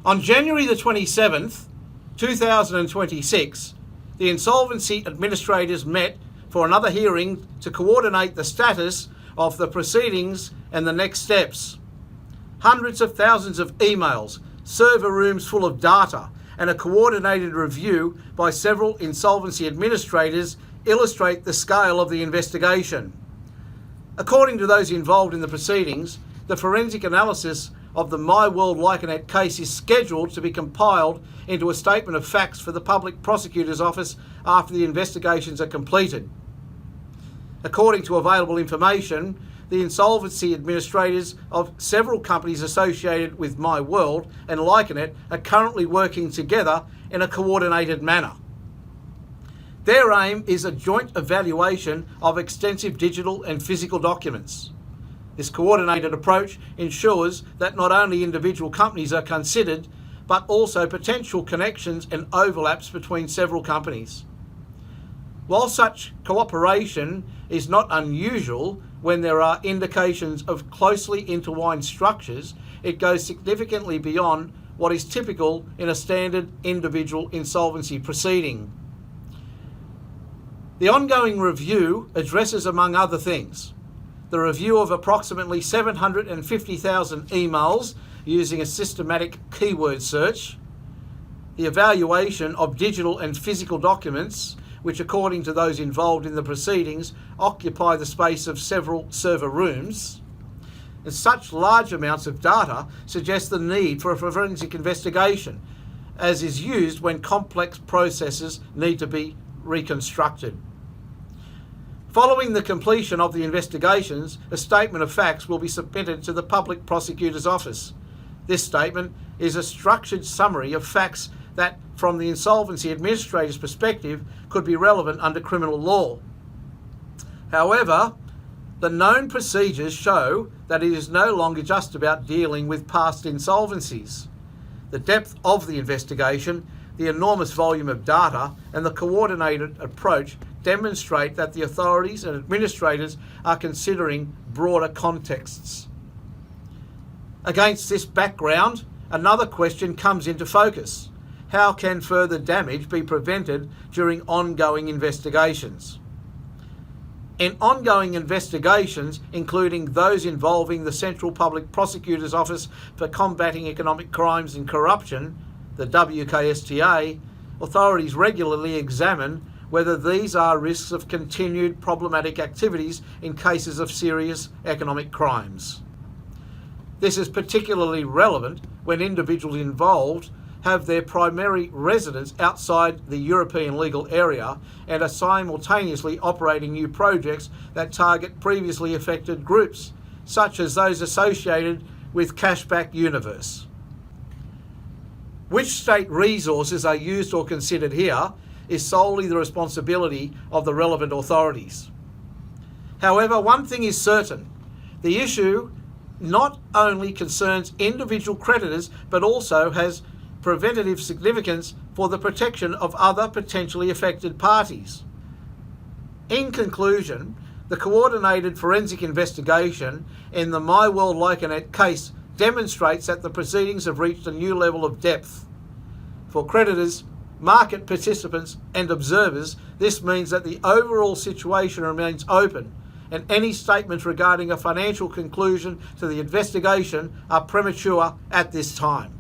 On January the 27th, 2026, the insolvency administrators met for another hearing to coordinate the status of the proceedings and the next steps. Hundreds of thousands of emails, server rooms full of data, and a coordinated review by several insolvency administrators illustrate the scale of the investigation. According to those involved in the proceedings, the forensic analysis of the Myworld Lyconet case is scheduled to be compiled into a statement of facts for the Public Prosecutor's Office after the investigations are completed. According to available information, the insolvency administrators of several companies associated with Myworld and Lyconet are currently working together in a coordinated manner. Their aim is a joint evaluation of extensive digital and physical documents. This coordinated approach ensures that not only individual companies are considered, but also potential connections and overlaps between several companies. While such cooperation is not unusual when there are indications of closely intertwined structures, it goes significantly beyond what is typical in a standard individual insolvency proceeding. The ongoing review addresses, among other things, the review of approximately 750,000 emails using a systematic keyword search, the evaluation of digital and physical documents, which according to those involved in the proceedings occupy the space of several server rooms. And such large amounts of data suggest the need for a forensic investigation, as is used when complex processes need to be reconstructed. Following the completion of the investigations, a statement of facts will be submitted to the Public Prosecutor's Office. This statement is a structured summary of facts that, from the insolvency administrator's perspective, could be relevant under criminal law. However, the known procedures show that it is no longer just about dealing with past insolvencies. The depth of the investigation, the enormous volume of data, and the coordinated approach demonstrate that the authorities and administrators are considering broader contexts. Against this background, another question comes into focus. How can further damage be prevented during ongoing investigations? In ongoing investigations, including those involving the Central Public Prosecutor's Office for Combating Economic Crimes and Corruption, the WKSTA, authorities regularly examine whether these are risks of continued problematic activities in cases of serious economic crimes. This is particularly relevant when individuals involved have their primary residence outside the European legal area and are simultaneously operating new projects that target previously affected groups, such as those associated with Cashback Universe. Which state resources are used or considered here is solely the responsibility of the relevant authorities. However, one thing is certain: the issue not only concerns individual creditors, but also has preventative significance for the protection of other potentially affected parties. In conclusion, the coordinated forensic investigation in the Myworld Lyconet case demonstrates that the proceedings have reached a new level of depth. For creditors, market participants and observers, this means that the overall situation remains open, and any statements regarding a financial conclusion to the investigation are premature at this time.